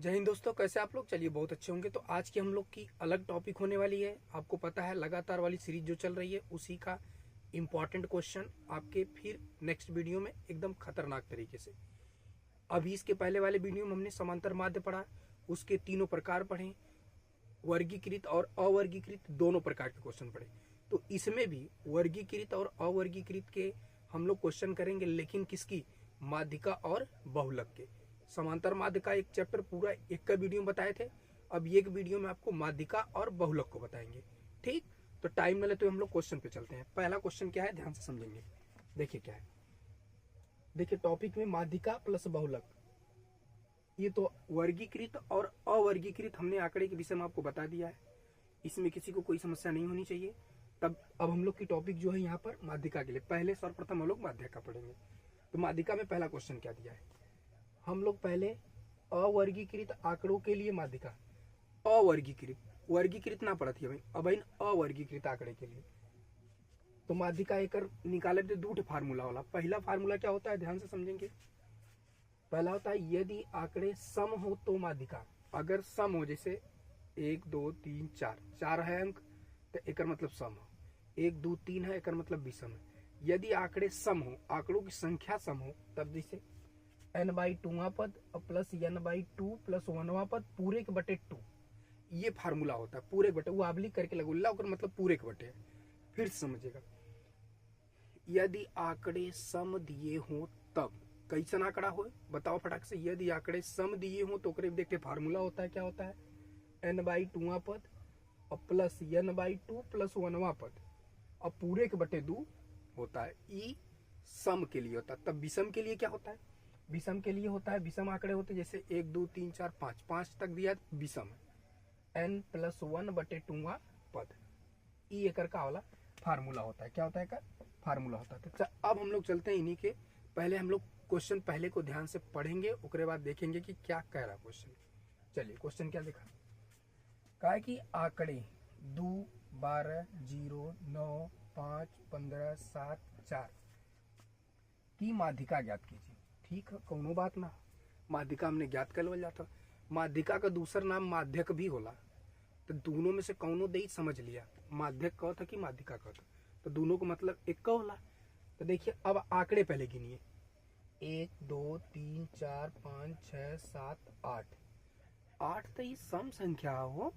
जय हिंद दोस्तों, कैसे आप लोग। चलिए बहुत अच्छे होंगे। तो आज की हम लोग की अलग टॉपिक होने वाली है। आपको पता है लगातार वाली सीरीज जो चल रही है उसी का इम्पॉर्टेंट क्वेश्चन आपके फिर नेक्स्ट वीडियो में एकदम खतरनाक तरीके से। अभी इसके पहले वाले वीडियो में हमने समांतर माध्य पढ़ा, उसके तीनों प्रकार पढ़े, वर्गीकृत और अवर्गीकृत दोनों प्रकार के क्वेश्चन पढ़े। तो इसमें भी वर्गीकृत और अवर्गीकृत के हम लोग क्वेश्चन करेंगे, लेकिन किसकी, माध्यिका और बहुलक के। समांतर माध्य का एक चैप्टर पूरा एक का वीडियो में बताए थे, अब एक वीडियो में आपको माध्यिका और बहुलक को बताएंगे। ठीक, तो टाइम न लेते हम लोग क्वेश्चन पे चलते हैं। पहला क्वेश्चन क्या है, ध्यान से समझेंगे। देखिए क्या है, देखिए टॉपिक में माध्यिका प्लस बहुलक। ये तो वर्गीकृत और अवर्गीकृत हमने आंकड़े के विषय में आपको बता दिया है, इसमें किसी को कोई समस्या नहीं होनी चाहिए। तब अब हम लोग की टॉपिक जो है यहाँ पर माध्यिका के लिए, पहले सर्वप्रथम हम लोग माध्यिका पढ़ेंगे। तो माध्यिका में पहला क्वेश्चन क्या दिया है, हम लोग पहले अवर्गीकृत आंकड़ों के लिए माध्यिका, अवर्गीकृत, वर्गीकृत ना पढ़ती है अब अवर्गीकृत आंकड़े के लिए तो माध्यिका एक निकाले थे दूठ फार्मूला वाला। पहला फार्मूला क्या होता है, ध्यान से समझेंगे। पहला होता है यदि आंकड़े सम हो तो माध्यिका। अगर सम हो, जैसे 1 2 3 4 4 है अंक, तो एक मतलब सम हो। 1 2 3 है, एक मतलब विषम है। यदि आंकड़े सम हो, आंकड़ों की संख्या सम हो, तब जैसे n/2वां पद प्लस n/2 प्लस 1वां पद पूरे के बटे 2, ये फार्मूला होता है। पूरे के बटे, वो आबली करके लगुल्ला होकर मतलब पूरे के बटे। फिर समझिएगा, यदि आंकड़े सम दिए हो तब, कैसन आंकड़ा हो बताओ फटाक से। यदि आंकड़े सम दिए हो तो देखते फार्मूला होता है, क्या होता है, n/2वां पद और प्लस n/2 प्लस 1वां पद और पूरे के बटे 2 होता है। ई सम के लिए होता है। तब विषम के लिए क्या होता है, विषम के लिए होता है, विषम आंकड़े होते हैं जैसे 1 2 3 4 5, 5 तक दिया विषम है, n+1/2वां पद। ई एकड़ का वाला फार्मूला होता है। क्या होता है का फार्मूला होता है। तो अब हम लोग चलते हैं इन्हीं के, पहले हम लोग क्वेश्चन पहले को ध्यान से पढ़ेंगे, उसके बाद देखेंगे कि क्या कह रहा क्वेश्चन। चलिए क्वेश्चन क्या लिखा, कहा कि आंकड़े 2 12 0 9 5 15 7 4 की माध्यिका ज्ञात कीजिए। ठीक है, कौनो बात ना, माध्यिका हमने ज्ञात कर जाता। माध्यिका का दूसरा नाम माध्यक भी होला, तो दोनों में से कौनो दे समझ लिया, माध्यक कह था कि माध्यिका कह था, तो दोनों को मतलब एक का होला। तो देखिए अब आंकड़े पहले गिनिए, 1 2 3 4 5 6 7 8। 8 तो ये सम संख्या हो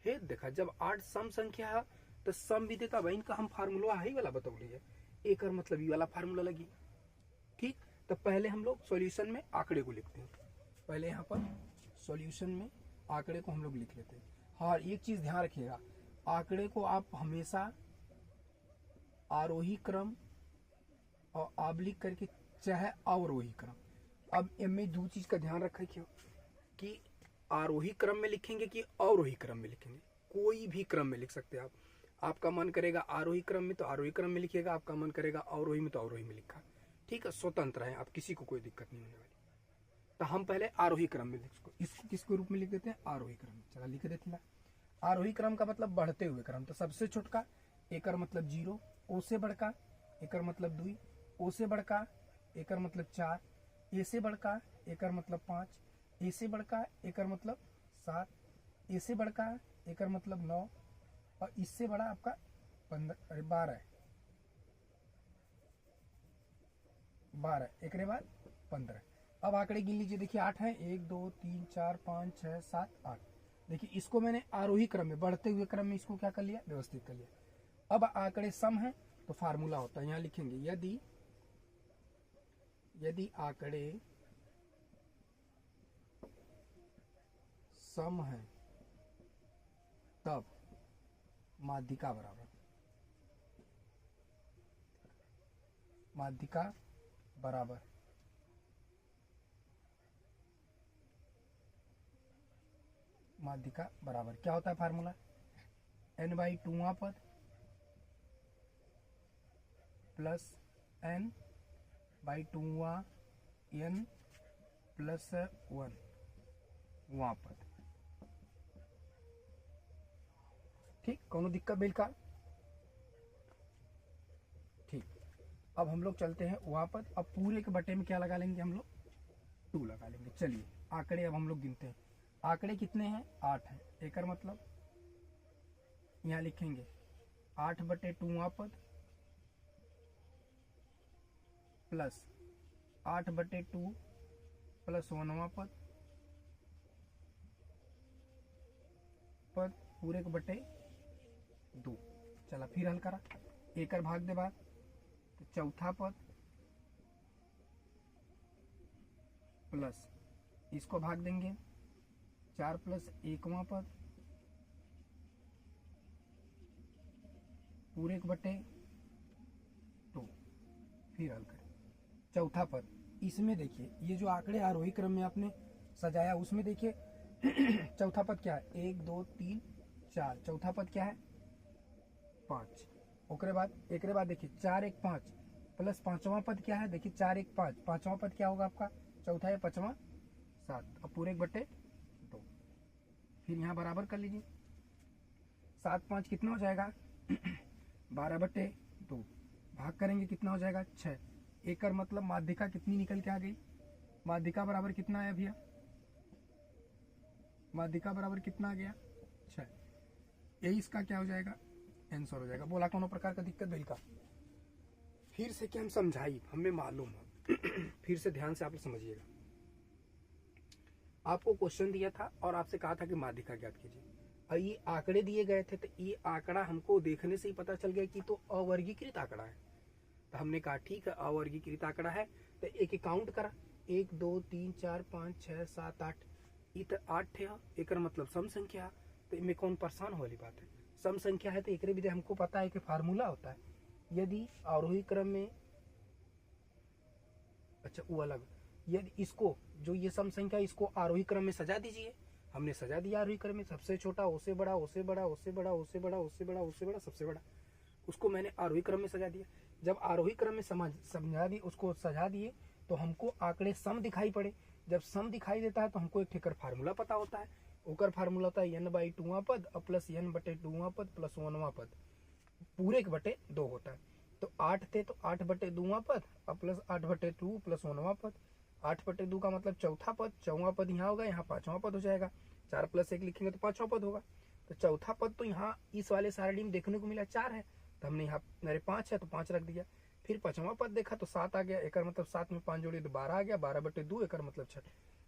हे। देखा, जब 8 सम संख्या है तो सम विधेयता बहन का हम फार्मूला ही वाला बतौली है, एक और मतलब ये वाला फार्मूला लगी। ठीक, तो पहले हम लोग सॉल्यूशन में आंकड़े को लिखते हैं। पहले यहाँ पर सॉल्यूशन में आंकड़े को हम लोग लिख लेते हैं। हाँ, एक चीज ध्यान रखिएगा, आंकड़े को आप हमेशा आरोही क्रम और आबलिक करके, चाहे अवरोही क्रम। अब इनमें दो चीज का ध्यान रखिए कि आरोही क्रम में लिखेंगे कि अवरोही क्रम में लिखेंगे। कोई भी क्रम में लिख सकते हैं आप। आपका मन करेगा आरोही क्रम में तो आरोही क्रम में लिखिएगा, आपका मन करेगा अवरोही में तो अवरोही में लिखा। ठीक है, स्वतंत्र है आप, किसी को कोई दिक्कत नहीं होने वाली। तो हम पहले आरोही क्रम में इसको किसके रूप में लिख देते हैं, आरोही क्रम में। चला लिख देते हैं। आरोही क्रम का मतलब बढ़ते हुए क्रम। तो सबसे छोटका एकर मतलब 0, ओ से बड़का एकर मतलब 2, ओ से बड़का एकर मतलब 4, ए से बड़का एकर मतलब 5, ए से बड़का एकर मतलब 7, ए से बड़का एकर मतलब 9, और इससे बड़ा आपका 12 एक बाद 15। अब आंकड़े गिन लीजिए, देखिए 8 है, 1 2 3 4 5 6 7 8। देखिए इसको मैंने आरोही क्रम में, बढ़ते हुए क्रम में इसको क्या कर लिया, व्यवस्थित कर लिया। अब आंकड़े सम है तो फार्मूला होता है, यहां लिखेंगे यदि आंकड़े सम है तब माध्यिका बराबर, माध्यिका बराबर माध्यिका बराबर क्या होता है फार्मूला, n/2वां पद प्लस n/2वां n प्लस 1वां पद। ठीक, कौनो दिक्कत बिल का। ठीक, अब हम लोग चलते हैं वहां पर। अब पूरे के बटे में क्या लगा लेंगे हम लोग, 2 लगा लेंगे। चलिए आंकड़े अब हम लोग गिनते हैं। आंकड़े कितने हैं? 8 है। एकर मतलब यहाँ लिखेंगे 8/2वां पद प्लस 8/2 प्लस 1वां पद पूरे के बटे 2। चला फिर हल करा, एकर भाग दे बाद तो चौथा पद प्लस इसको भाग देंगे 4 प्लस 1वां पद पूरे के बटे 2। फिर हल करें चौथा पद। इसमें देखिए ये जो आंकड़े आरोही क्रम में आपने सजाया उसमें देखिए चौथा पद क्या है? 1 2 3 4। चौथा पद क्या है? 5। ओकरे बाद एकरे बाद देखिए 4 1 5 प्लस 5वां पद क्या है? देखिए 4 1 5। 5वां पद क्या होगा आपका? चौथा है 5वां 7। अब पूरे 1/2। फिर यहाँ बराबर कर लीजिए। 7 5 कितना हो जाएगा? 12/2। भाग करेंगे कितना हो जाएगा? 6। एकर मतलब माध्यिका कितनी निकल के आ गई? माध्यिका बराबर कितना आया भैया? माध्यिका बराबर कितना आ गया? 6। यही इसका क्या हो जाएगा? आंसर हो जाएगा। बोला कोनो प्रकार का दिक्कत बिल का? फिर से क्या हम समझाई, हमें मालूम है फिर से ध्यान से आप समझिएगा। आपको क्वेश्चन दिया था और आपसे कहा था कि माध्यिका ज्ञात कीजिए, और ये आंकड़े दिए गए थे, तो ये आंकड़ा हमको देखने से ही पता चल गया कि तो अवर्गीकृत आंकड़ा है। तो हमने कहा ठीक है अवर्गीकृत आंकड़ा है, तो एक काउंट करा 1 2 3 4 5 6 7 8। ये तो 8 है, एकर मतलब सम संख्या। तो इनमें कौन परेशान हो वाली बात है? सम संख्या है तो एक भी हमको पता है कि फार्मूला होता है। यदि आरोही क्रम में, अच्छा वो अलग, यदि इसको जो ये सम संख्या इसको आरोही क्रम में सजा दीजिए। हमने सजा दिया आरोही क्रम में, सबसे छोटा उससे बड़ा, उससे बड़ा, उससे बड़ा, उससे बड़ा, उससे बड़ा, उससे बड़ा, सबसे बड़ा, उसको मैंने आरोही क्रम में सजा दिया। जब आरोही क्रम में समझा दिए, उसको सजा दिए, तो हमको आंकड़े सम दिखाई पड़े। जब सम दिखाई देता है तो हमको एक ठेकर फार्मूला पता होता है। ओकर फार्मूला होता है n/2वां पद प्लस n/2वां पद प्लस 1वां पद पूरे के बटे 2 होता है। तो 8 थे तो 8/2वां पद प्लस 8/2 प्लस 1वां पद। 8/2 का मतलब चौथा पद, 4वां पद यहाँ होगा, यहाँ 5वां पद हो जाएगा। 4 + 1 लिखेंगे तो 5वां पद होगा। तो चौथा पद तो यहाँ इस वाले सारणी में देखने को मिला 4 है, तो हमने यहाँ मेरे 5 है तो 5 रख दिया। फिर 5वां पद देखा तो 7 आ गया, एकर मतलब 7 में 5 जोड़िए तो 12 आ गया, 12/2 एकर मतलब 6।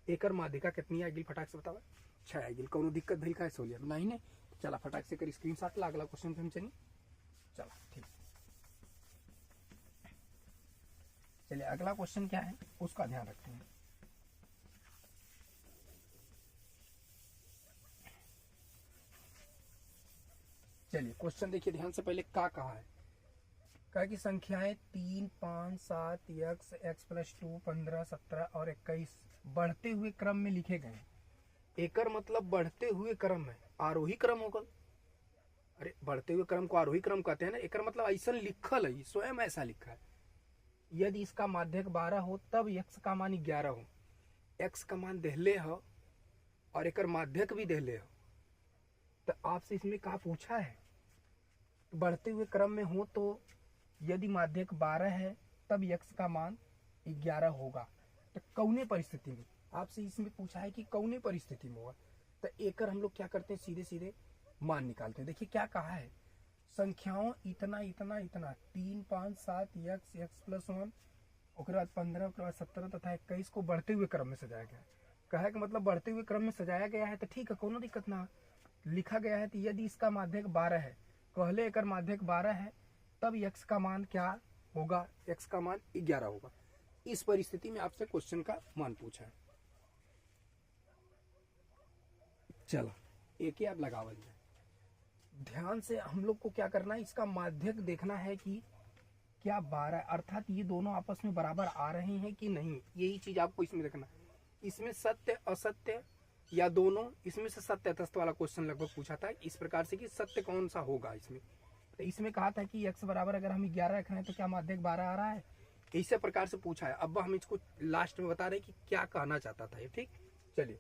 एकर माध्यिका कितनी आएगी फटाक से बतावा? 6 आएगी। कोनो दिक्कत भइल का सोलिया नहीं ने? चला फटाक से कर स्क्रीनशॉट ला, अगला क्वेश्चन पे हम चलिए। चला ठीक, चलिए अगला क्वेश्चन क्या है उसका ध्यान रखते हैं। चलिए क्वेश्चन देखिए ध्यान से। पहले का कहा है? कहा कि संख्याएं 3 5 7 x + 2 15 17 और 21 बढ़ते हुए क्रम में लिखे गए। एकर मतलब बढ़ते हुए क्रम है, आरोही क्रम होगा। अरे बढ़ते हुए क्रम को आरोही क्रम कहते हैं ना। एकर मतलब ऐसा लिखल है, स्वयं ऐसा लिखा है। यदि इसका माध्यक 12 हो तब x का मान 11 हो। x का मान देहले हो और एकर माध्यक भी देहले हो। तो आपसे इसमें क्या पूछा है? बढ़ते हुए क्रम में हो तो यदि माध्यक 12 है तब x का मान 11 होगा। तो कौने परिस्थिति में? आपसे इसमें पूछा है कि कौने परिस्थिति में होगा। तो एकर हम लोग क्या करते हैं, सीधे सीधे मान निकालते हैं। देखिए क्या कहा है, संख्याओं इतना इतना इतना 3 5 7 x + 1 उसके बाद 15 उसके बाद 17 तथा 21 को बढ़ते हुए क्रम में सजाया गया है। कहा कि मतलब बढ़ते हुए क्रम में सजाया गया है तो ठीक है, कोनो दिक्कत ना। लिखा गया है तो यदि इसका माध्यक 12 है, पहले एकर माध्यक 12 है, तब x का मान क्या होगा? x का मान 11 होगा। इस परिस्थिति में आपसे क्वेश्चन का मान पूछा है। चलो एक ही आप लगावल जाए। ध्यान से हम लोग को क्या करना है, इसका माध्यक देखना है कि क्या 12, अर्थात ये दोनों आपस में बराबर आ रहे हैं कि नहीं। यही चीज आपको इसमें देखना। इसमें सत्य असत्य या दोनों, इसमें से सत्य तस्त वाला क्वेश्चन लगभग पूछा था इस प्रकार से कि सत्य कौन सा होगा इसमें। तो इसमें कहा था कि x बराबर अगर हम 11 रख रहे हैं तो क्या माध्यक 12 आ रहा है, इसी प्रकार से पूछा है। अब हम इसको लास्ट में बता रहे कि क्या कहना चाहता था ये। ठीक, चलिए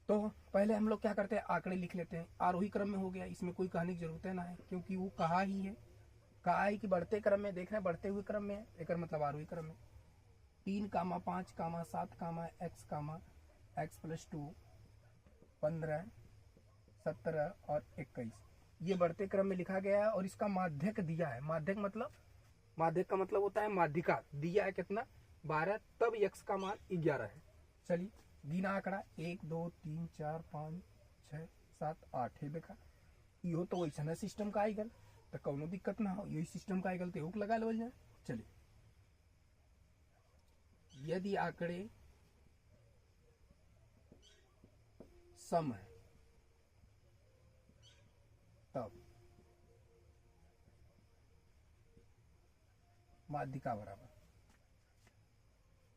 तो पहले हम लोग क्या करते हैं, आंकड़े लिख लेते हैं। आरोही क्रम में हो गया, इसमें कोई कहने की जरूरत है ना है, क्योंकि वो कहा ही है। कहा है कि बढ़ते क्रम में, देख रहे हैं बढ़ते हुए क्रम में, एक मतलब आरोही क्रम में 3, 5, 7, x, एक्स प्लस 2, 15, 17 और 21 ये बढ़ते क्रम में लिखा गया है और इसका माध्यक दिया है। माध्यक का मतलब होता है माध्यिका। दिया है कितना 12, तब x का मान 11 है। चलिए गिना आंकड़ा 1 2 3 4 5 6 7 8 है। देखा यो तो वैसा सिस्टम का आएगा तो कौनो दिक्कत ना हो, यही सिस्टम का आएगा तो योग लगा लो जाए। चलिए यदि आंकड़े सम है तब माध्यिका बराबर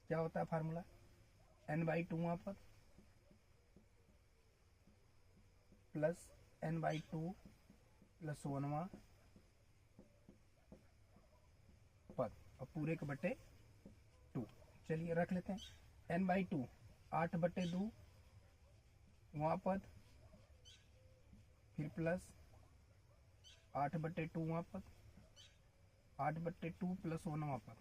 क्या होता है फार्मूला, n/2 वहां पर प्लस n/2 प्लस 1वां पद और पूरे के बटे 2। चलिए रख लेते हैं n/2 8/2 वहां पद, फिर प्लस 8/2 वहां पद, 8/2 प्लस 1वां पद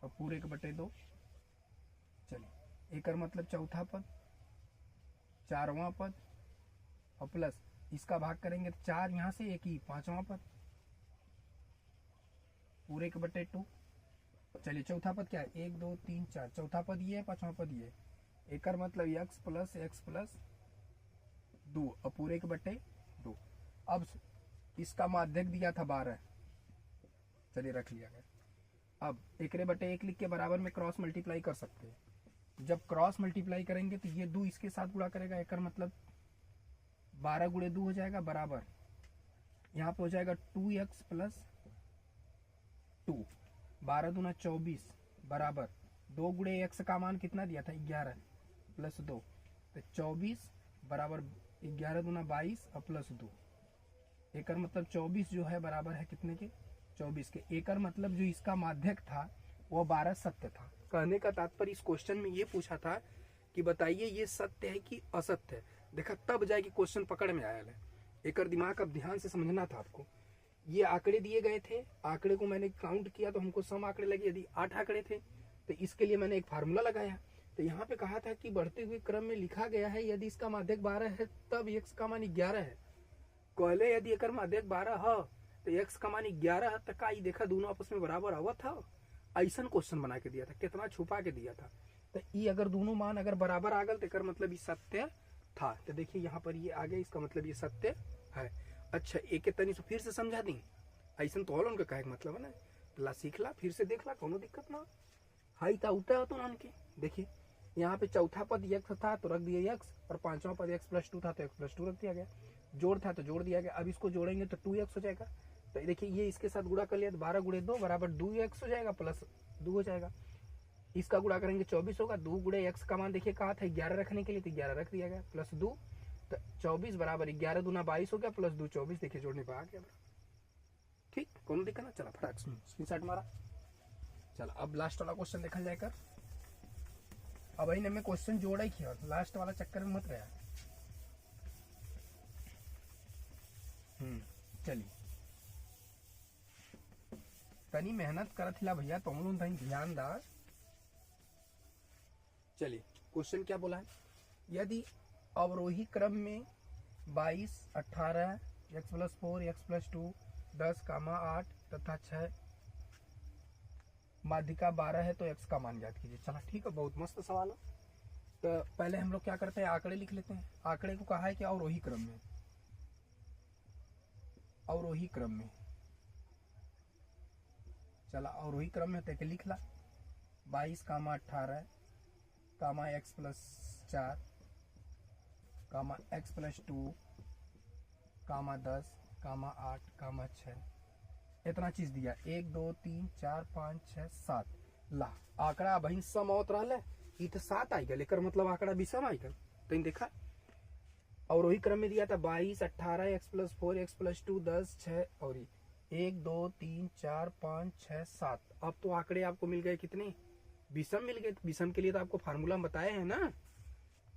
और पूरे के बटे 2। चलिए एक मतलब चौथा पद, 4वां पद और प्लस इसका भाग करेंगे तो 4 यहाँ से 1 ही 5वां पद पूरे के बटे 2। चलिए चौथा पद क्या है 1 2 3 4, चौथा पद ये है, 5वां पद ये है। एक मतलब x प्लस 2 और पूरे के बटे 2। अब इसका माध्यक दिया था 12, चलिए रख लिया गया। अब एकरे बटे 1 लिख के बराबर में क्रॉस मल्टीप्लाई कर सकते हैं। जब क्रॉस मल्टीप्लाई करेंगे तो ये 2 इसके साथ गुणा करेगा, एक मतलब 12 गुणे 2 हो जाएगा बराबर यहाँ पे हो जाएगा 2x प्लस 2, 12 दूना 24 बराबर 2 गुणे x का मान कितना दिया था 11 प्लस 2 तो 24 बराबर 11 दूना 22 और प्लस 2। एक मतलब 24 जो है बराबर है कितने के 24 के। एक मतलब जो इसका माध्यक था वो 12 सत्य था। कहने का तात्पर्य इस क्वेश्चन में ये पूछा था कि बताइए ये सत्य है कि असत्य है। देखा तब जाके क्वेश्चन पकड़ में आया है। एक दिमाग अब ध्यान से समझना था आपको। ये आंकड़े दिए गए थे, आंकड़े को मैंने काउंट किया तो हमको सम आंकड़े लगे। यदि 8 आंकड़े थे तो इसके लिए मैंने एक फार्मूला लगाया। तो यहाँ पे कहा था कि बढ़ते हुए क्रम में लिखा गया है यदि इसका माध्यक 12 है तब x का मान 11 है। कहले यदि एक माध्यक 12 है तो x का मान 11 है तो का देखा दोनों आपस में बराबर आवत था। ऐसा क्वेश्चन बना के दिया था, कितना छुपा के दिया था। तो ये अगर दोनों मान अगर बराबर आ गल तो मतलब ये सत्य था। तो देखिए यहाँ पर ये आ गया, इसका मतलब ये सत्य है। अच्छा एक तनी से फिर से समझा दी, ऐसा तो उनका कहे मतलब है ना। ला सीख ला फिर से देख ला, कोनो दिक्कत ना हाई था उठा हो तो उनके। देखिए यहाँ पे चौथा पद x था तो रख दिया x और 5वां पद x प्लस 2 था तो x प्लस 2 रख दिया गया। जोड़ था तो जोड़ दिया गया। अब इसको जोड़ेंगे तो 2x हो जाएगा। तो देखिए ये इसके साथ गुणा कर लिया तो 12 गुणे 2 बराबर 2x हो जाएगा प्लस 2 हो जाएगा। इसका गुणा करेंगे 24 होगा। 2 गुणे x का मान देखिए कहा था 11 रखने के लिए तो 11 रख दिया गया प्लस 2 तो 24 बराबर 11 दूना 22 हो गया प्लस 2 24। देखिए जोड़ने पर आ गया। ठीक कौन दिखा ना। चला फटाक स्क्रीनशॉट मारा। चला अब लास्ट वाला क्वेश्चन देखा जाएगा। अब इन में क्वेश्चन जोड़ा ही किया, लास्ट वाला चक्कर में मत गया। चलिए तनी मेहनत करत हिला भैया तुम लोग तनी ध्यान दा। चलिए क्वेश्चन क्या बोला है, यदि अवरोही क्रम में 22 18 x प्लस 4 x प्लस 2 10 8 तथा 6 माध्यिका 12 है तो x का मान ज्ञात कीजिए। चला ठीक है, बहुत मस्त सवाल है। तो पहले हम लोग क्या करते हैं आंकड़े लिख लेते हैं। आंकड़े को कहा है कि अवरोही क्रम में, अवरोही क्रम में। चला अवरोही क्रम में तो लिख ला 22 18 x प्लस 4 x प्लस 2 10 8 6 इतना चीज दिया। 1 2 3 4 5 6 7 ला आंकड़ा बहन सम होत रहा है तो 7 आई गल। एक मतलब आंकड़ा विषम आई गल। तो देखा अवरोही क्रम में दिया था 22 18 x प्लस 4 x प्लस 2 10 6 और 1 2 3 4 5 6 7। अब तो आंकड़े आपको मिल गए कितने विषम मिल गए। विषम के लिए तो आपको फार्मूला बताए हैं ना,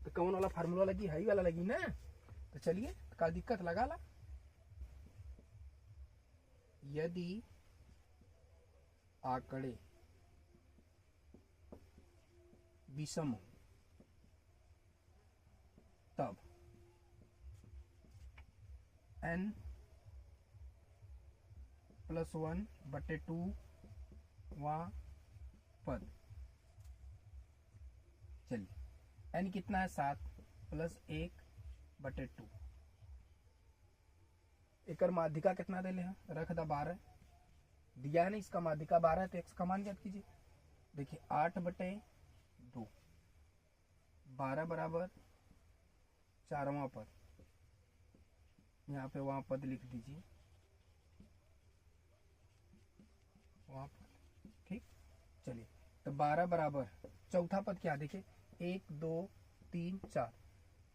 तो कौन वाला फार्मूला लगी हाई वाला लगी ना। तो चलिए का दिक्कत लगा ला। यदि आंकड़े विषम हो तब n + 1/2 वहाँ पद। चलिए n कितना है 7 + 1/2। एकर माध्यिका कितना दे ले हैं, रख दा 12 दिया है ना, इसका माध्यिका 12 है तो x का मान ज्ञात कीजिए। देखिए 8/2 12 बराबर 4वां पद, यहाँ पे वहाँ पद लिख दीजिए, वहाँ पद। ठीक, चलिए तो 12 बराबर चौथा पद क्या, देखिए 1 2 3 4,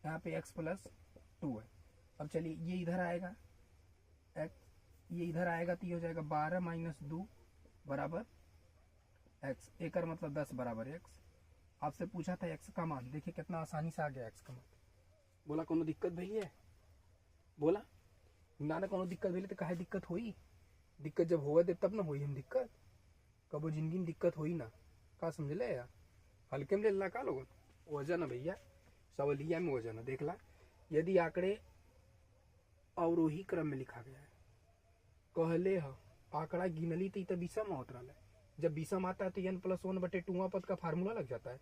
यहाँ पे x + 2 है। अब चलिए ये इधर आएगा x, ये इधर आएगा तो ये हो जाएगा 12 - 2 बराबर x, एकर मतलब 10 बराबर x। आपसे पूछा था x का मान, देखिए कितना आसानी से आ गया x का मान। बोला कोनो दिक्कत भैली है, बोला ना कोनो दिक्कत भैली तो काहे दिक्कत होई, दिक्कत जब होगा दे तब ना होई हम दिक्कत, कबो जिंदगी में दिक्कत होई ना, का समझ ले यार, हल्के में ले ला का लोगन। वजन है भैया, सवालिया में वजन है। देख ला, यदि आंकड़े अवरोही क्रम में लिखा गया है, कहले ह आंकड़ा गिनली तो विषम होत रहा है, जब विषम आता है तो n + 1/2 पद का फार्मूला लग जाता है।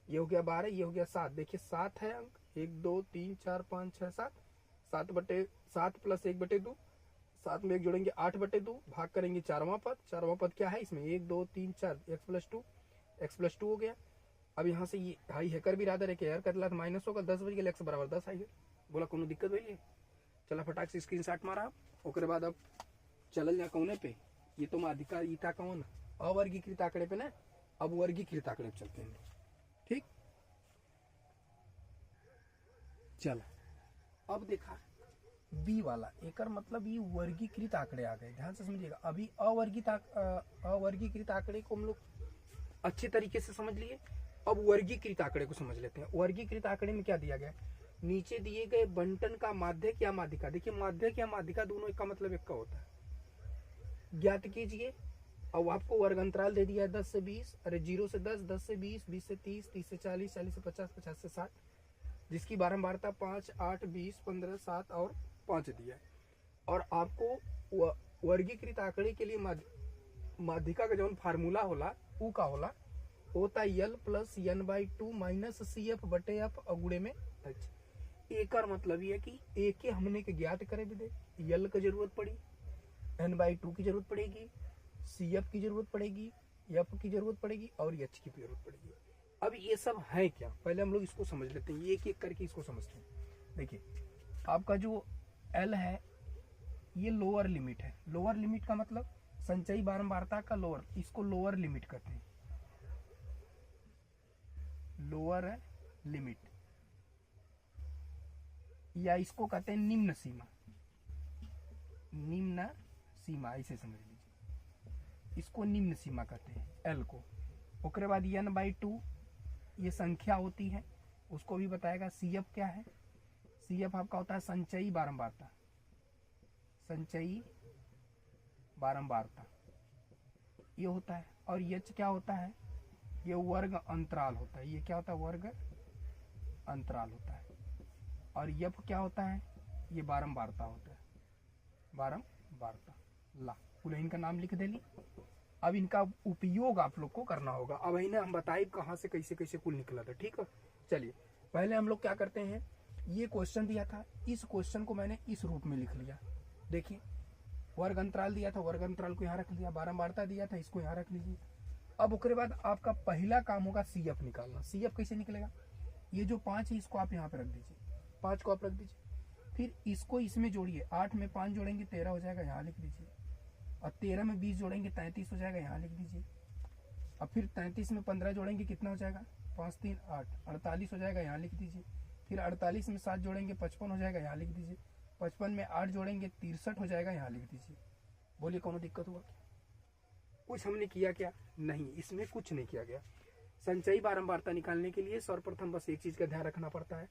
ये हो गया 12, ये हो गया 7, देखिए 7 है अंक, 1 2 3 4 5 6 7, 7 + 1/2, 7 में 1 जोड़ेंगे 8/2, भाग करेंगे 4वां पद, 4वां पद क्या है इसमें 1 2 3 4, x + 2 हो गया। अब यहाँ से ये हाई हैकर भी राधर है कि यार कतला माइनस होगा, 10 बज गए, x बराबर 10 आई है। बोला कोनो दिक्कत भैया, चला फटाक से स्क्रीनशॉट मारा। ओकरे बाद अब चलल जा कौने पे, ये तो माध्यिका ईटा कौन अवर्गीकृत आंकड़े पे ना, अब वर्गीकृत आंकड़े पे चलते हैं। ठीक, चला अब देखा बी वाला, एकर मतलब ये वर्गीकृत आंकड़े आ गए, ध्यान से समझिएगा। अभी अवर्गीकृत आंकड़े को हम लोग अच्छे तरीके से समझ लिए, अब वर्गीकृत आंकड़े को समझ लेते हैं। वर्गीकृत आंकड़े में क्या दिया गया, नीचे दिए गए बंटन का माध्यक या माध्यिका, देखिए माध्यक या माध्यिका दोनों एक का मतलब एक का होता है, ज्ञात कीजिए। अब आपको वर्ग अंतराल दे दिया है 10 से 20, अरे 0 से 10, 10 से 20, 20 से 30, 30 से 40, 40 से 50, 50 से 60, जिसकी बारंबारता 5 8 20 15 7 और 5 दिया है। और आपको वर्गीकृत आंकड़े के लिए माध्यिका का जो फार्मूला होला ऊ का होला, होता L + n/2 - CF/F अगुड़े में h। एकर मतलब ये कि एक हमने के ज्ञात करे भी दे, L की जरूरत पड़ी, n/2 की जरूरत पड़ेगी, CF की जरूरत पड़ेगी, F की जरूरत पड़ेगी और H की जरूरत पड़ेगी। अब ये सब है क्या, पहले हम लोग इसको समझ लेते हैं, एक एक करके इसको समझते हैं। देखिए आपका जो L है ये लोअर लिमिट है, लोअर लिमिट का मतलब संचयी बारंबारता का लोअर, इसको लोअर लिमिट कहते हैं, लोअर लिमिट, या इसको कहते हैं निम्न सीमा, निम्न सीमा ऐसे समझ लीजिए, इसको निम्न सीमा कहते हैं L को। उसके बाद n/2 ये संख्या होती है, उसको भी बताएगा। CF क्या है, CF आपका होता है संचयी बारंबारता, संचयी बारंबारता ये होता है। और H क्या होता है, ये वर्ग अंतराल होता है, ये क्या होता है वर्ग अंतराल होता है। और F क्या होता है, ये बारंबारता होता है, बारंबारता। ला पूरा इनका नाम लिख देली। अब इनका उपयोग आप लोग को करना होगा, अब इन्हें हम बताए कहाँ से कैसे कैसे कुल निकला था। ठीक है, चलिए पहले हम लोग क्या करते हैं, ये क्वेश्चन दिया था, इस क्वेश्चन को मैंने इस रूप में लिख लिया। देखिए वर्ग अंतराल दिया था, वर्ग अंतराल को यहाँ रख लिया, बारंबारता दिया था, इसको यहाँ रख लीजिए। अब उसके बाद आपका पहला काम होगा CF निकालना। CF कैसे निकलेगा, ये जो 5 है इसको आप यहाँ पे रख दीजिए, 5 को आप रख दीजिए, फिर इसको इसमें जोड़िए, 8 में 5 जोड़ेंगे 13 हो जाएगा, यहाँ लिख दीजिए। और 13 में 20 जोड़ेंगे 33 हो जाएगा, यहाँ लिख दीजिए। अब फिर 33 में 15 जोड़ेंगे कितना हो जाएगा, 5 3 8, 48 हो जाएगा, यहाँ लिख दीजिए। फिर 48 में 7 जोड़ेंगे 55 हो जाएगा, यहाँ लिख दीजिए। 55 में 8 जोड़ेंगे 63 हो जाएगा, यहाँ लिख दीजिए। बोलिए कौन दिक्कत हुआ क्या, कुछ हमने किया क्या, नहीं, इसमें कुछ नहीं किया गया। संचयी बारंबारता निकालने के लिए सर्वप्रथम बस एक चीज का ध्यान रखना पड़ता है,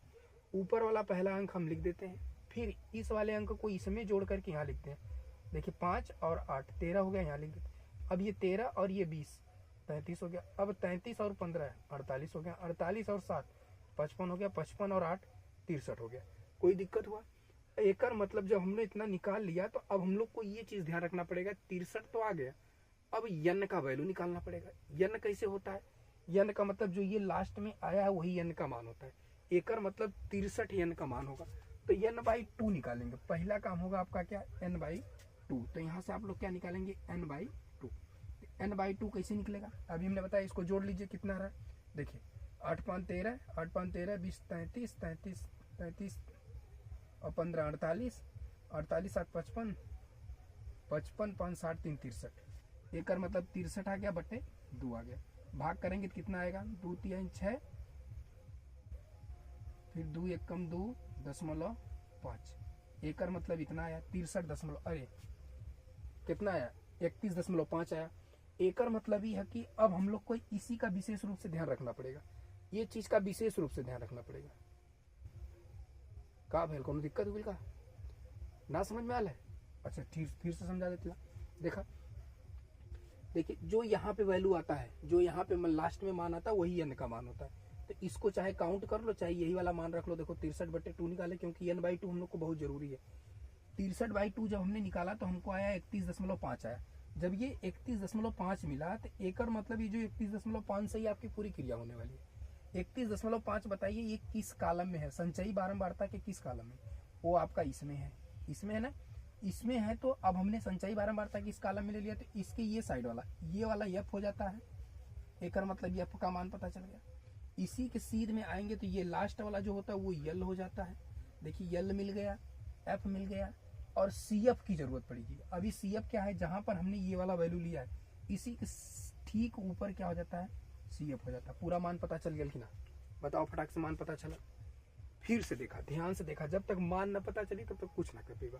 ऊपर वाला पहला अंक हम लिख देते हैं, फिर इस वाले अंक को इसमें जोड़ करके यहाँ लिखते हैं। देखिए 5 और 8 13 हो गया, यहाँ लिख देते। अब ये 13 और ये 20, 33 हो गया। अब 33 और 15 48 हो गया। 48 और 7 55 हो गया। 55 और 8 63 हो गया। कोई दिक्कत हुआ? एकर मतलब जब हमने इतना निकाल लिया तो अब हम लोग को ये चीज ध्यान रखना पड़ेगा, 63 तो आ गया, अब यन का वैल्यू निकालना पड़ेगा। यन कैसे होता है? यन का मतलब जो ये लास्ट में आया है वही यन का मान होता है। एकर मतलब 63 यन का मान होगा। तो n बाई 2 निकालेंगे। पहला काम होगा आपका क्या? n by 2। तो यहाँ से आप लोग क्या निकालेंगे? n by 2। n बाई 2 कैसे निकलेगा? अभी हमने बताया, इसको जोड़ लीजिए कितना रहा। देखिए 8 5 13, 8 5 13, 20 33, 33 33 और 15 48, 48 7 55, 55 5 60 3 63। एकर मतलब 63 आ गया बटे 2 आ गया। भाग करेंगे तो कितना आएगा? 2 3 6, फिर 2 1 कम 2.5। एकर मतलब इतना आया 63 दशमलव, अरे कितना आया? 31.5 आया। एकर मतलब ये है कि अब हम लोग को इसी का विशेष रूप से ध्यान रखना पड़ेगा, ये चीज का विशेष रूप से ध्यान रखना पड़ेगा। का भेल कोनो दिक्कत हुई का? ना समझ में आया है? अच्छा ठीक, फिर से समझा देते। देखा, देखिए जो यहाँ पे वैल्यू आता है, जो यहाँ पे लास्ट में मान आता है वही n का मान होता है। तो इसको चाहे काउंट कर लो, चाहे यही वाला मान रख लो। देखो 63 बटे 2 निकाले, क्योंकि n बाई 2 हम लोग को बहुत जरूरी है। 63 बाई 2 जब हमने निकाला तो हमको आया 31.5 आया। जब ये 31.5 मिला तो एकर मतलब ये जो 31.5 से ही आपकी पूरी क्रिया होने वाली है। 31.5 बताइए ये किस कॉलम में है? संचयी बारंबारता के किस कॉलम में? वो आपका इसमें है, इसमें है ना, इसमें है। तो अब हमने संचयी बारंबारता किस कॉलम में ले लिया, तो इसके ये साइड वाला, ये वाला एफ हो जाता है। एकर मतलब एफ का मान पता चल गया। इसी के सीध में आएंगे तो ये लास्ट वाला जो होता है वो यल हो जाता है। देखिए यल मिल गया, एफ मिल गया, और सी एफ की जरूरत पड़ेगी। अभी सी एफ क्या है? जहां पर हमने ये वाला वैल्यू लिया है इसी के ठीक ऊपर क्या हो जाता है? सी एफ हो जाता है। पूरा मान पता चल गया कि ना? बताओ, फटाक से मान पता चला? फिर से देखा, ध्यान से देखा, जब तक मान न पता चली तब तक कुछ ना कर पाएगा।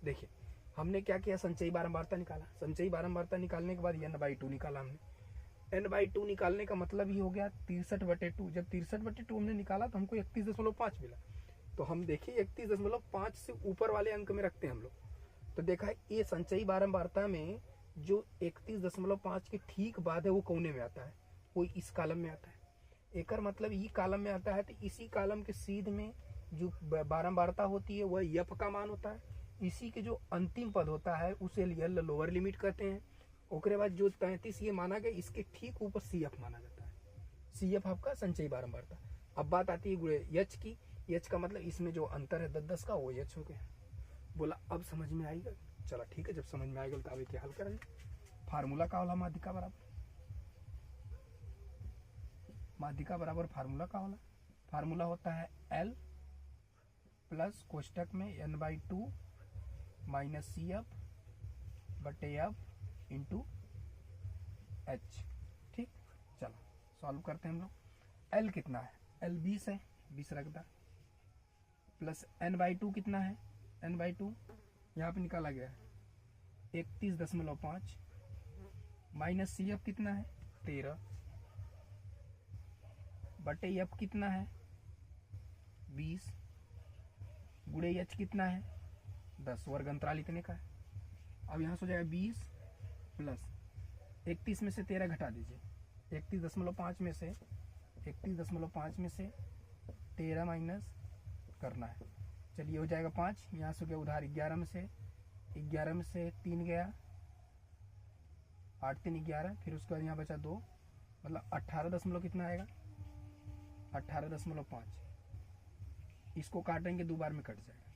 देखिए हमने क्या किया? संचयी बारंबारता निकाला। संचयी बारंबारता निकालने के बाद n बाई 2 निकाला हमने। n बाई 2 निकालने का मतलब ही हो गया 63 बटे 2। जब 63 बटे 2 हमने निकाला तो हमको 31.5 मिला। तो हम देखिए 31.5 से ऊपर वाले अंक में रखते हैं हम लोग। तो देखा ये संचयी बारंबारता में जो 31.5 के ठीक बाद है वो कौने में आता है? वो इस कॉलम में आता है। एकर मतलब ये कॉलम में आता है। तो इसी कॉलम के सीध में जो बारंबारता होती है वह एफ का मान होता है। इसी के जो अंतिम पद होता है उसे यल लोअर लिमिट कहते हैं। ओकरे बाद जो 33 ये माना गया, इसके ठीक ऊपर सी एफ माना जाता है। सी एफ आपका संचयी बारंबारता। अब बात आती है एच की। एच का मतलब इसमें जो अंतर है 10-10 का, वो एच हो गया। बोला अब समझ में आएगा? चला ठीक है, जब समझ में आएगा तो अभी क्या हल करेंगे। फार्मूला का होला माध्यिका बराबर, माध्यिका बराबर फार्मूला का होला। फार्मूला होता है एल प्लस कोष्टक में n by 2 minus C F बटे एफ इंटू एच। ठीक, चलो सॉल्व करते हैं हम लोग। एल कितना है? एल 20 है, 20 रख दा, प्लस n बाई 2 कितना है? n बाई 2 यहाँ पे निकाला गया है 31.5, माइनस सी एफ कितना है? 13 बटे एफ कितना है? 20 गुणे एच कितना है? 10। वर्ग अंतराल इतने का है। अब यहाँ से हो जाएगा 20 प्लस 31 में से 13 घटा दीजिए। 31.5 में से 31.5 में से 13 माइनस करना है। चलिए हो जाएगा 5। यहाँ से हो गया उधार 11 में से 3 गया, 8 3 11, फिर उसके बाद यहाँ बचा 2, मतलब 18 दशमलव कितना आएगा? 18.5। इसको काटेंगे 2 बार में कट जाएगा,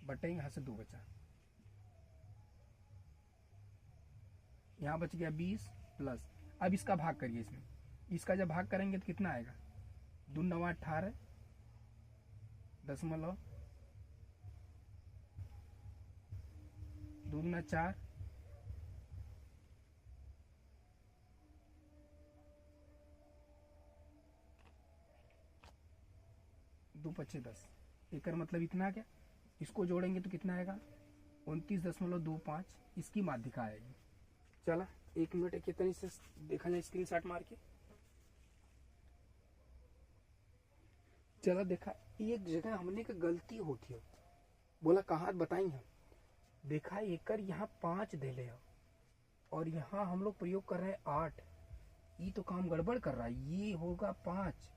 बटेंगे यहाँ से 2 बचा। यहाँ बच गया 20 प्लस, अब इसका भाग करिए इसमें। इसका जब भाग करेंगे तो कितना आएगा? 2 9 18 दशमलव 2 9 4 2 5 10। एकर मतलब इतना क्या? इसको जोड़ेंगे तो कितना आएगा? 29.25। इसकी माध्यिका आएगी। चला 1 मिनट कितनी से देखा जाए स्क्रीनशॉट मार के। चला देखा, एक जगह हमने का गलती होती है। बोला कहाँ बताई हम? देखा एकर यहाँ 5 दे ले और यहाँ हम लोग प्रयोग कर रहे हैं 8। ये तो काम गड़बड़ कर रहा है, ये होगा 5,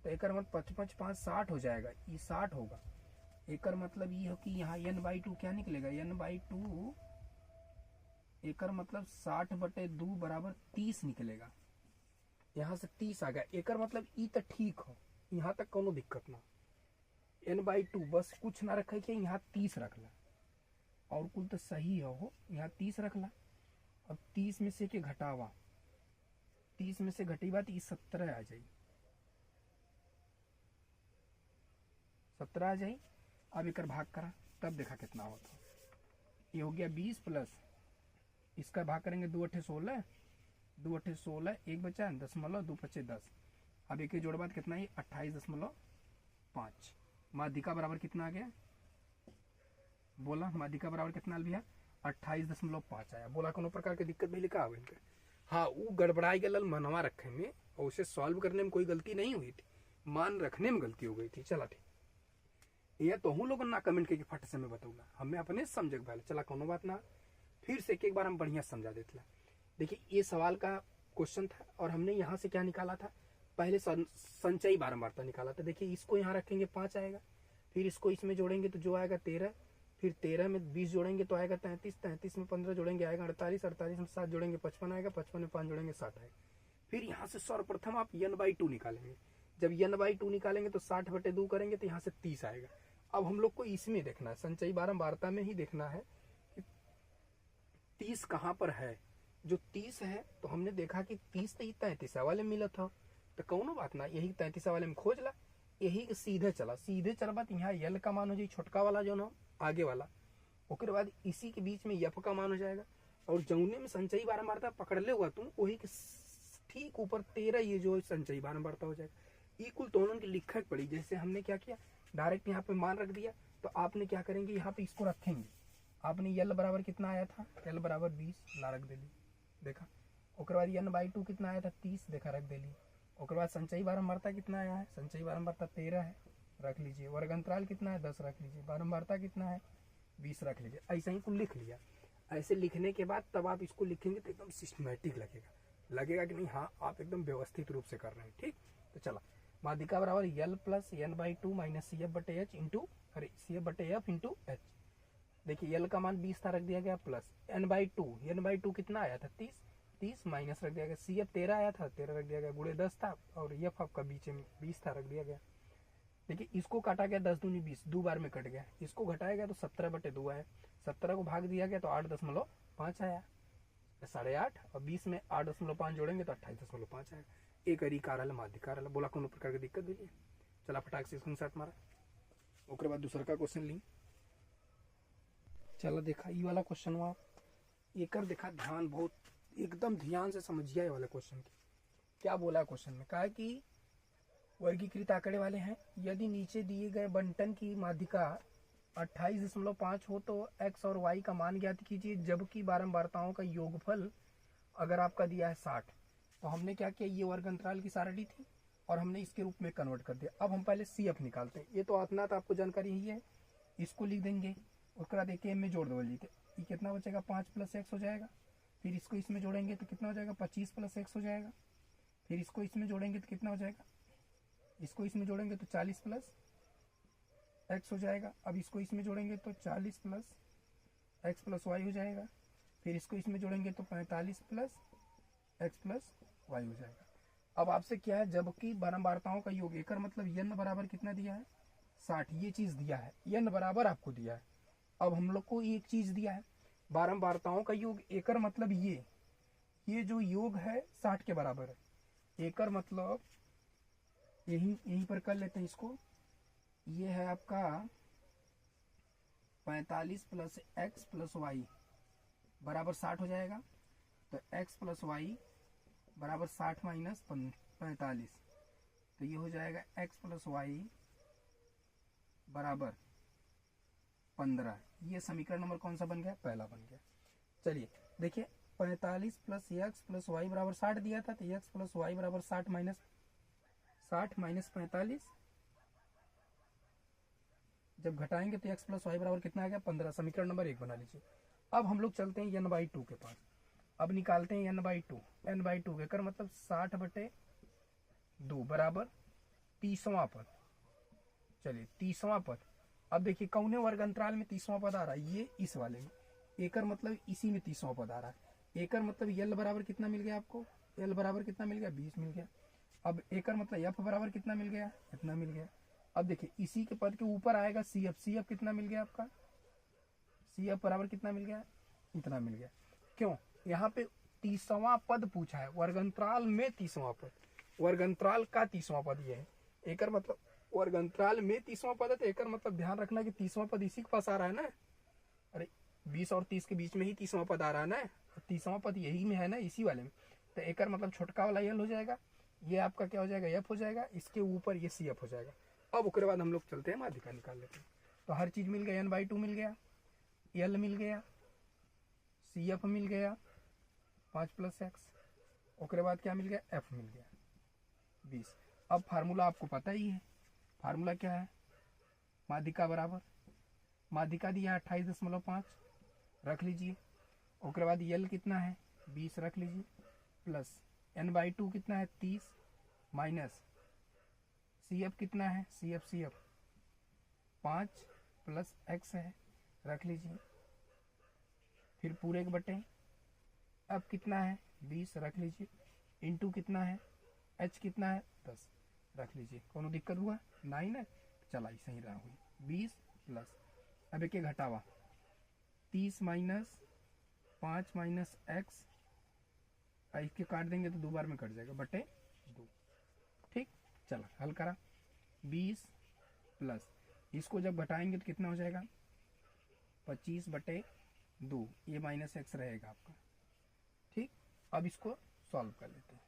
तो एकर मतलब 55 5 60 हो जाएगा, ये 60 होगा। एकर मतलब ये हो कि यहाँ n/2 क्या निकलेगा, n/2 एकर मतलब 60/2 बराबर 30 निकलेगा। यहाँ से 30 आ गया, एकर मतलब ई तो ठीक हो, यहाँ तक कोनो दिक्कत ना। n/2 बस कुछ ना रखे कि यहाँ 30 रख ला, और कुल तो सही हो, यहाँ 30 रख ला। अब 30 में से के घटावा, 30 में से घटी बात, ये 17 आ जाए, 17 आ जाए। अब एक भाग करा, तब देखा कितना होता। ये हो गया 20 प्लस इसका भाग करेंगे 2 अट्ठे 16, 2 अट्ठे 16, एक बचा 0.2 पचे 10। अब एक जोड़ बात कितना है, 28.5। माध्यिका बराबर कितना आ गया, बोला माध्यिका बराबर कितना भैया 28.5 आया। बोला कोनो प्रकार की दिक्कत भी लिखा हुआ इनका। हाँ, वो गड़बड़ाई गल मनवा रखे में और उसे सॉल्व करने में कोई गलती नहीं हुई थी, मान रखने में गलती हो गई थी। चला ठीक, ये तो हम लोग ना कमेंट करके फट से मैं बताऊंगा, हमें अपने समझ के चला कोनो बात ना। फिर से एक बार हम बढ़िया समझा देते। देखिए ये सवाल का क्वेश्चन था और हमने यहाँ से क्या निकाला था, पहले संचयी बारंबारता निकाला था। देखिए इसको यहाँ रखेंगे 5 आएगा, फिर इसको इसमें जोड़ेंगे तो जो आएगा 13, फिर 13 में 20 जोड़ेंगे तो आएगा 33, 33 में 15 जोड़ेंगे आएगा 48, 48 में 7 जोड़ेंगे 55 आएगा, 55 में 5 जोड़ेंगे 60 आएगा। फिर यहाँ से सर्वप्रथम आप n/2 निकालेंगे, जब n/2 निकालेंगे तो 60/2 करेंगे तो यहाँ से 30 आएगा। अब हम लोग को इसमें देखना है, संचयी बारंबारता में ही देखना है कि 30 कहाँ पर है। जो 30 है तो हमने देखा कि 30 तो 33 वाले मिला था, तो कौनो बात ना, यही 33 वाले में खोज ला, यही सीधे चला बात। यहाँ यल का मान हो जाए छोटका वाला जो ना आगे वाला, उसके बाद इसी के बीच में यफ का मान हो जाएगा, और जौने में संचयी बारंबारता पकड़ ले हुआ तुम वही के ठीक ऊपर 13 ये जो संचयी बारंबारता हो जाएगा। इक्वल तो उन्होंने लिखा पड़ी, जैसे हमने क्या किया डायरेक्ट यहाँ पे मान रख दिया, तो आपने क्या करेंगे यहाँ पे इसको रखेंगे। आपने यल बराबर कितना आया था, यल बराबर 20 ला रख दे ली, देखा। उसके बाद n/2 कितना आया था 30, देखा रख दे ली। उसके बाद संचयी बारंबारता कितना आया है, संचयी बारंबारता 13 है, रख लीजिए। वर्ग अंतराल कितना है 10, रख लीजिए। बारंबारता कितना है 20, रख लीजिए। ऐसा ही कुल लिख लिया। ऐसे लिखने के बाद तब आप इसको लिखेंगे तो एकदम सिस्टमेटिक लगेगा कि नहीं, हाँ आप एकदम व्यवस्थित रूप से कर रहे हैं। ठीक, तो चला माध्यिका बराबर l plus n/2 minus CF/H into CF/F into H। देखिए यल का मान 20 था, रख दिया गया, प्लस n/2 कितना आया था 30 माइनस रख दिया गया। CF 13 आया था, 13 रख दिया गया, गुणे 10 था, और F आपका बीच में 20 था, रख दिया गया। देखिए इसको काटा गया 10 दूनी 20, 2 बार में कट गया। इसको घटाया गया तो 17/2 आया, 17 को भाग दिया गया तो 8.5 आया, 8.5, और 20 में 8.5 जोड़ेंगे तो 28.5 आएगा। एक अरिकार माध्यिकार बोला कोनो प्रकार की दिक्कत हुई। चला फटाक से स्क्रीनशॉट मारा। उसके बाद दूसरा का क्वेश्चन ली। चलो देखा ये वाला क्वेश्चन हुआ, एक देखा ध्यान, बहुत एकदम ध्यान से समझिए वाले क्वेश्चन की। क्या बोला क्वेश्चन में, कहा कि वर्गीकृत आंकड़े वाले हैं, यदि नीचे दिए गए बंटन की माध्यिका 28.5 हो तो x और y का मान ज्ञात कीजिए, जबकि बारंबारताओं का योगफल अगर आपका दिया है 60। तो हमने क्या किया, ये वर्ग अंतराल की सारणी थी और हमने इसके रूप में कन्वर्ट कर दिया। अब हम पहले CF निकालते हैं, ये तो आतना तो आपको जानकारी ही है, इसको लिख देंगे। उसके बाद एक में जोड़ दो लीजिए, ये कितना बचेगा 5 + x हो जाएगा। फिर इसको इसमें जोड़ेंगे तो कितना हो जाएगा 25 + x हो जाएगा। फिर इसको इसमें जोड़ेंगे तो कितना हो जाएगा, इसको इसमें जोड़ेंगे तो 40 + x हो जाएगा। अब इसको इसमें जोड़ेंगे तो 40 + x + y हो जाएगा। फिर इसको इसमें जोड़ेंगे तो 45 + x + y हो जाएगा। अब आपसे क्या है, जबकि बारंबारताओं का योग, एकर मतलब n बराबर कितना दिया है 60, ये चीज दिया है, n बराबर आपको दिया है। अब हम लोग को एक चीज दिया है बारंबारताओं का योग, एकर मतलब ये जो योग है 60 के बराबर है। एकर मतलब यहीं पर कर लेते हैं इसको, ये है आपका 45 + x + y बराबर 60 हो जाएगा। तो x + y बराबर 60 - 45, तो ये हो जाएगा x + y बराबर 15। ये समीकरण नंबर कौन सा बन गया, पहला बन गया। चलिए देखिए 45 + x + y बराबर 60 दिया था, तो x + y बराबर 60 - 45, जब घटाएंगे तो x + y बराबर कितना आ गया 15। समीकरण नंबर 1 बना लीजिए। अब हम लोग चलते हैं n/2 के पास। अब निकालते हैं n/2। n/2 के कर मतलब 60/2 बराबर 30वां पद। चलिए 30वां पद। अब देखिए कौने वर्ग अंतराल में 30वां पद आ रहा है, ये इस वाले में। एकर मतलब इसी में 30वां पद आ रहा है। एकर मतलब यल बराबर कितना मिल गया आपको, यल बराबर कितना मिल गया, 20 मिल गया। अब एकर मतलब एफ बराबर कितना मिल गया, इतना मिल गया। अब देखिए इसी के पद के ऊपर आएगा सी एफ। सी एफ कितना मिल गया आपका, सी एफ बराबर कितना मिल गया, इतना मिल गया। क्यों, यहाँ पे 30वां पद पूछा है, वर्गंतराल में 30वां पद, वर्गंतराल का 30वां पद ये है। एकर मतलब वर्गंतराल में 30वां पद है, तो एकर मतलब ध्यान रखना कि 30वां पद इसी के पास आ रहा है ना। अरे 20 और 30 के बीच में ही 30वां पद आ रहा है ना, 30वां पद यही में है ना, इसी वाले में। तो एकर मतलब छोटका वाला यल हो जाएगा, ये आपका क्या हो जाएगा, एफ हो जाएगा, इसके ऊपर ये सी एफ हो जाएगा। अब उसके बाद हम लोग चलते हैं माध्यिका निकाल लेते हैं। तो हर चीज मिल गया, n/2 मिल गया, यल मिल गया, सी एफ मिल गया 5 + x, उसके बाद क्या मिल गया, एफ मिल गया 20। अब फार्मूला आपको पता ही है, फार्मूला क्या है, माध्यिका बराबर माध्यिका दिया 28.5 रख लीजिए। उसके बाद यल कितना है 20 रख लीजिए, प्लस n/2 कितना है 30, माइनस सी एफ कितना है, सी एफ 5 + x है रख लीजिए, फिर पूरे के बटे अब कितना है 20 रख लीजिए, इंटू कितना है h कितना है 10 रख लीजिए। कोनो दिक्कत हुआ, नहीं ना, चला ही सही रहा हुई 20 प्लस अब एक घटावा 30 माइनस 5 माइनस x, इसके काट देंगे तो 2 बार में कट जाएगा बटे 2। ठीक, चला हल करा 20 प्लस इसको जब घटाएंगे तो कितना हो जाएगा 25/2, ये माइनस x रहेगा आपका। ठीक, अब इसको सॉल्व कर लेते हैं।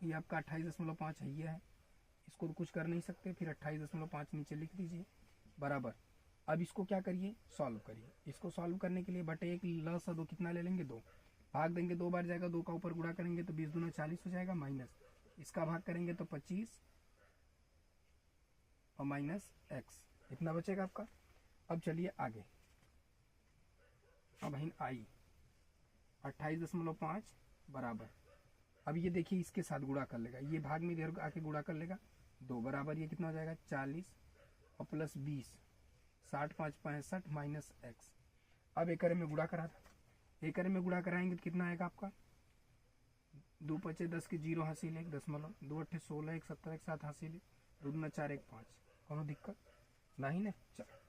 ये आपका 28.5 है, ये है, इसको तो कुछ कर नहीं सकते, फिर 28.5 नीचे लिख दीजिए बराबर। अब इसको क्या करिए, सॉल्व करिए। इसको सॉल्व करने के लिए बटे 1 लस 2 कितना ले लेंगे 2, भाग देंगे 2 बार जाएगा, 2 का ऊपर गुणा करेंगे तो 20 दूना 40 हो जाएगा, माइनस इसका भाग करेंगे तो 25 और माइनस x, इतना बचेगा आपका। अब चलिए आगे, अब आई 28.5 बराबर, अब ये देखिए इसके साथ गुणा कर लेगा, ये भाग में इधर आके गुणा कर लेगा 2 बराबर, ये कितना हो जाएगा 40 और प्लस 20, 60 5 65 माइनस x। अब एकरे में गुणा करा था, एकरे में गुणा कराएंगे तो कितना आएगा आपका 2 × 5 = 10 के 0 हासिल 1 दशमलव, 2 × 8 = 16, 1 17 1 7 हासिल 2 दूना 4 1 5, कोनो दिक्कत नहीं ना। चलो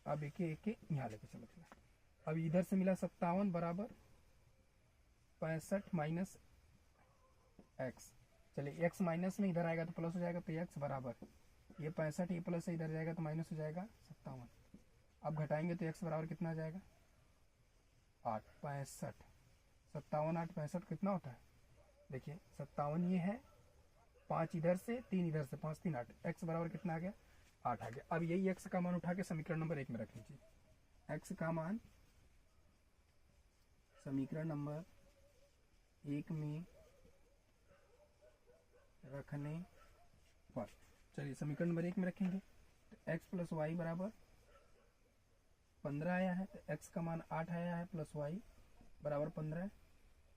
अब एक यहाँ लेके चलो। अब इधर से मिला 57 बराबर 65 माइनस x। चलिए x माइनस में इधर आएगा तो प्लस हो जाएगा, तो x बराबर ये 65, ये प्लस से इधर जाएगा तो माइनस हो जाएगा 57। अब घटाएंगे तो x बराबर कितना आ जाएगा 8 65, 57 8 65 कितना होता है, देखिए 57 ये है, 5 इधर से 3 इधर से, 5 3 8, x बराबर कितना आ गया 8 आ गया। अब यही x का मान उठा के समीकरण नंबर 1 में रख लीजिए, x का मान समीकरण नंबर 1 में रखने पर, चलिए समीकरण नंबर 1 में रखेंगे तो x + y बराबर 15 आया है, तो x का मान 8 आया है, प्लस y बराबर 15,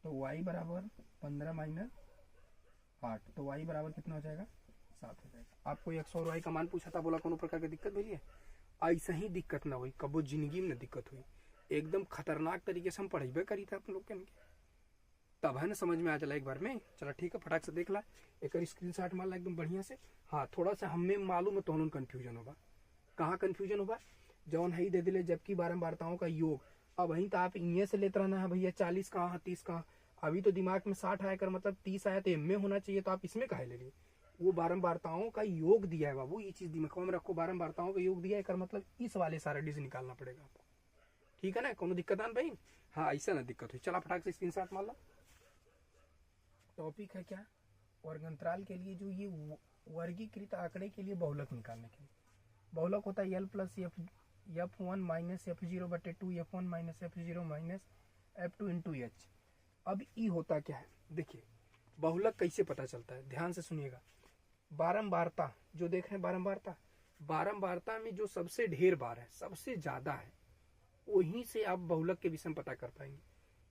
तो y बराबर 15 माइनस 8, तो y बराबर कितना हो जाएगा 7 हो जाएगा। आपको x और y का मान पूछा था, बोला कोनो प्रकार की दिक्कत मिली है, ऐसा ही दिक्कत ना हुई, कबो जिंदगी में दिक्कत हुई, एकदम खतरनाक तरीके से हम पढ़ेबे करी था आप लोग के, तब है ना समझ में आ चला एक बार में। चला ठीक है, फटाक से देख ला, एक स्क्रीनशॉट मार ला एकदम बढ़िया से। हाँ थोड़ा सा हमें मालूम है तो कन्फ्यूजन होगा, कहाँ कन्फ्यूजन होगा, जौन है ही दे दिले जबकि बारंबारताओं का योग, अब वहीं तो आप इन्हें से लेते रहना है भैया 40 कहाँ है 30 कहाँ, अभी तो दिमाग में 60 आया कर मतलब 30 आया तो इनमें होना चाहिए, तो आप इसमें काहे ले लिए, वो बारंबारताओं का योग दिया है बाबू, ये चीज दिमाग में रखो, बारंबारताओं का योग दिया है कर मतलब इस वाले सारा डिश निकालना पड़ेगा आपको, ठीक है ना, कोनो दिक्कत आन भाई। हाँ ऐसा ना दिक्कत हुई, चला फटाक से स्क्रीनशॉट मार लो। टॉपिक है क्या, वर्गंतराल के लिए जो ये वर्गीकृत आंकड़े के लिए बहुलक निकालने के लिए, बहुलक होता है l + f1 minus f0/2 f1 minus f0 minus f2 into h। अब ई होता क्या है, देखिए बहुलक कैसे पता चलता है, ध्यान से सुनिएगा। बारंबारता जो देख रहे हैं, बारंबारता में जो सबसे ढेर बार है, सबसे ज्यादा है, वहीं से आप बहुलक के विषय में पता कर पाएंगे।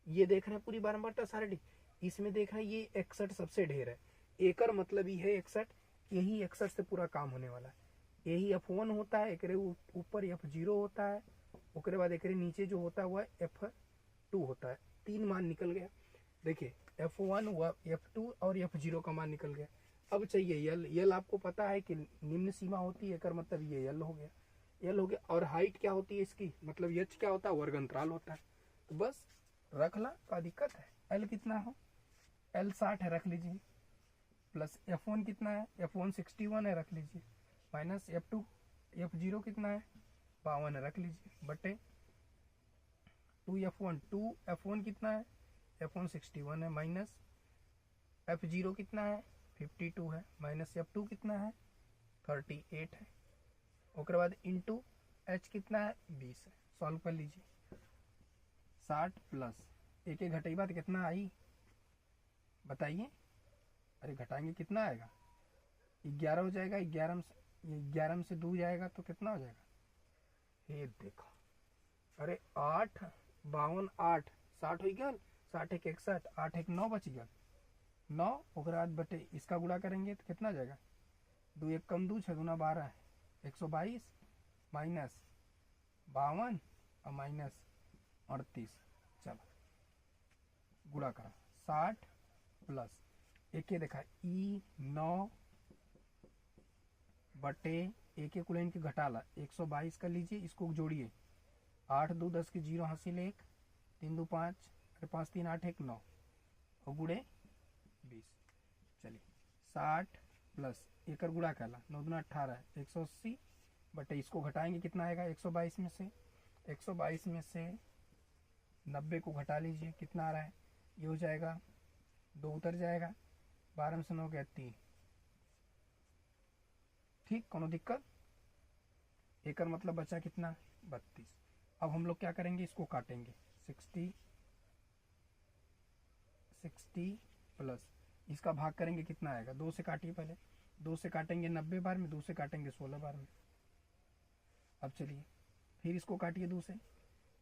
ये देख रहे हैं पूरी बारंबारता सारणी, इसमें देख रहे हैं ये 61 सबसे ढेर है। एकर मतलब ही है 61, यही 61 से पूरा काम होने वाला है। यही F1 होता है, एकरे ऊपर F0 होता है, उसके बाद एकरे नीचे जो होता है वह F2 होता है। 3 मान निकल गया। देखिए F1 F2 और F0 का मान निकल गया। अब चाहिए यल। यल आपको पता है कि निम्न सीमा होती है, एकर मतलब ये यल हो गया, यल हो गया। और हाइट क्या होती है इसकी, मतलब एच क्या होता है, वर्ग अंतराल होता है। तो बस रख ला, क्या दिक्कत है। एल कितना हो, एल 60 है, रख लीजिए। प्लस F1 कितना है, F1 61 है, रख लीजिए। माइनस F2 F0 कितना है, 52 है, रख लीजिए। बटे 2F1 कितना है, F1 61 है, माइनस F0 कितना है, 52 है, माइनस F2 कितना है, 38 है। उसके बाद इंटू एच कितना है, 20 है। सॉल्व कर लीजिए। 60 प्लस एक एक घटाई बात कितना आई बताइए। अरे घटाएंगे कितना आएगा, 11 हो जाएगा। 11 में से 2 जाएगा तो कितना हो जाएगा, ये देखो। अरे 8 52 8 60 हो गया, 60 एक 61, 8 एक 9 बच गया, 9। उसके बाद बटे इसका गुणा करेंगे तो कितना हो जाएगा, 2 एक कम 2 6 दूना 12, 122 माइनस 52 और माइनस 38। चलो गुणा करो, 60 प्लस एक ये देखा E9 बटे एक एक लाइन के घटा ला 122 कर लीजिए। इसको जोड़िए, 8 2 10 के 0 हासिल 1, 3 2 5, अरे 5 3 8 1 9 और गुड़े 20। चलिए 60 प्लस एक गुड़ा कर ला 9 दूना 18, 180 बटे इसको घटाएंगे कितना आएगा, 122 में से 122 में से 90 को घटा लीजिए, कितना आ रहा है, ये हो जाएगा 2 उतर जाएगा, 12 में से 9 गया 3। ठीक, कोनो दिक्कत। एकर मतलब बचा कितना, 32। अब हम लोग क्या करेंगे, इसको काटेंगे। 60 प्लस इसका भाग करेंगे कितना आएगा, 2 से काटिए पहले, 2 से काटेंगे 90 बार में, 2 से काटेंगे 16 बार में। अब चलिए फिर इसको काटिए 2 से,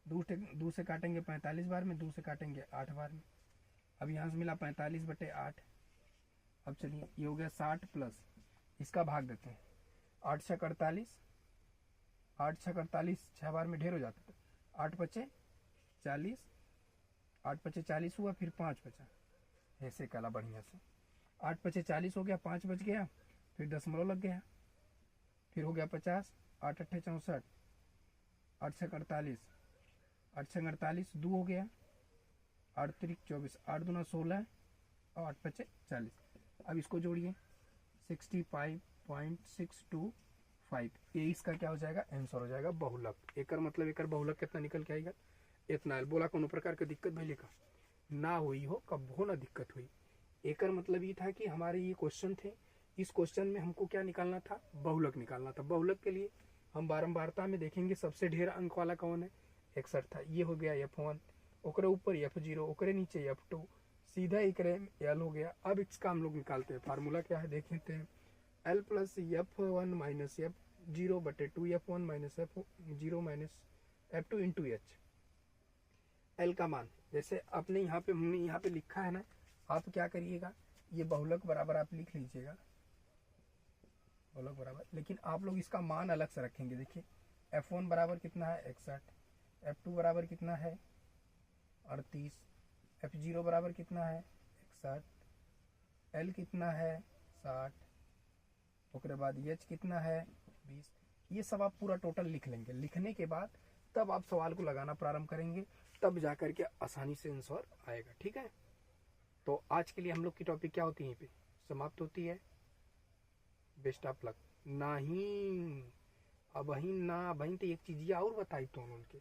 2 से काटेंगे 45 बार में, 2 से काटेंगे 8 बार में। अब यहाँ से मिला 45 बटे 8। अब चलिए ये हो गया 60 प्लस इसका भाग देते हैं, 8 6 48, 8 6 48, 6 बार में ढेर हो जाता था, 8 बचे 40, 8 बचे 40 हुआ, फिर 5 बचा, ऐसे कला बढ़िया से 8 बचे 40 हो गया, 5 बच गया, फिर दशमलव लग गया, फिर हो गया 50, 8 8 64, 8 6 48, 8 6 48, 2 हो गया, 8 3 24, 8 दूना 16 और 8 बचे 40। अब इसको जोड़िए, 65.625, ये इसका क्या हो जाएगा, आंसर हो जाएगा बहुलक। एकर मतलब एकर बहुलक कितना निकल के आएगा, इतना। बोला कोनो प्रकार की दिक्कत भाई लिखा ना हुई हो, कब हो ना दिक्कत हुई। एकर मतलब ये था कि हमारे ये क्वेश्चन थे, इस क्वेश्चन में हमको क्या निकालना था, बहुलक निकालना था। बहुलक के लिए हम बारंबारता में देखेंगे सबसे ढेर अंक वाला कौन है, 61 था। ये हो गया F1, ओकरे ऊपर F0, ओकरे नीचे F2, सीधा एकरे L हो गया। अब इसका हम लोग निकालते हैं, फार्मूला क्या है देख लेते हैं। L plus F1 minus F0 बटे 2F1 minus F0 minus F2 into H. L का मान जैसे आपने हमने यहाँ पे लिखा है ना, आप क्या करिएगा, ये बहुलक बराबर आप लिख लीजिएगा, बहुलक बराबर, लेकिन आप लोग इसका मान अलग से रखेंगे। देखिए F1 बराबर कितना है, 61, F2 बराबर कितना है, 38, F0 बराबर कितना है, 61, L कितना है, 60, उसके बाद H कितना है, 20। ये सब आप पूरा टोटल लिख लेंगे। लिखने के बाद तब आप सवाल को लगाना प्रारंभ करेंगे, तब जाकर के आसानी से आंसर आएगा। ठीक है, तो आज के लिए हम लोग की टॉपिक क्या होती है, यहीं पे समाप्त होती है। Best of luck. नहीं अब तो एक चीज और बताई तो उनके,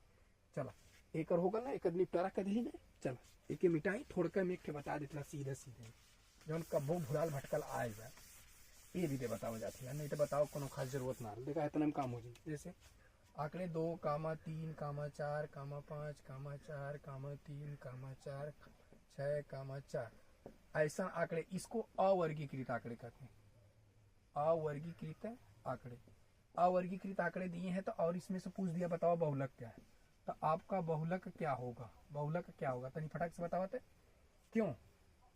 चला एक होगा ना, एक निपटारा कर ली जाए। चलो एक मिटाई थोड़ा में एक बता देता सीधे सीधे, जौन कब्बो भुलाल भटकल आएगा ये भी दे बताओ जाती है, नहीं तो बताओ कोनो खास जरूरत ना, देखा इतना में काम हो जाए। जैसे आंकड़े 2, 3, 4, 5, 4, 3, 4, 6, 4, ऐसा आंकड़े, इसको अवर्गीकृत आंकड़े कहते हैं। अवर्गीकृत आंकड़े, अवर्गीकृत आंकड़े दिए हैं तो, और इसमें से पूछ दिया बताओ बहुलक क्या है, तो आपका बहुलक क्या होगा, बहुलक क्या होगा तनी फटाक से बतावते। क्यों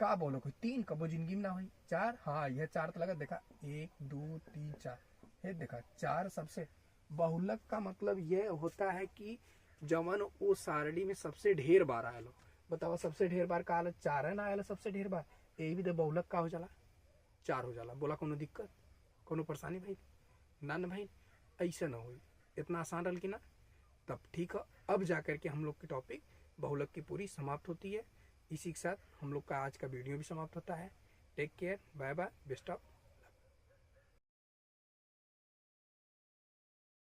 का बोलो कोई तीन कबो जिंदगी में ना हुई, चार, हाँ यह चार तो लगा, देखा 1 2 3 4, ये देखा चार सबसे। बहुलक का मतलब यह होता है कि जवन वो सारणी में सबसे ढेर बार आयल। बताओ सबसे ढेर बार का आयल, चार है ना आयल सबसे ढेर बार, यही भी तो बहुलक का हो जाला, चार हो जाला। बोला कोनो दिक्कत, कोनो परेशानी भाई ना न भाई, ऐसा ना हो, इतना आसान रल कि ना। तब ठीक है, अब जाकर के हम लोग की टॉपिक बहुलक की पूरी समाप्त होती है। इसी के साथ हम लोग का आज का वीडियो भी समाप्त होता है। Take care, bye bye, best of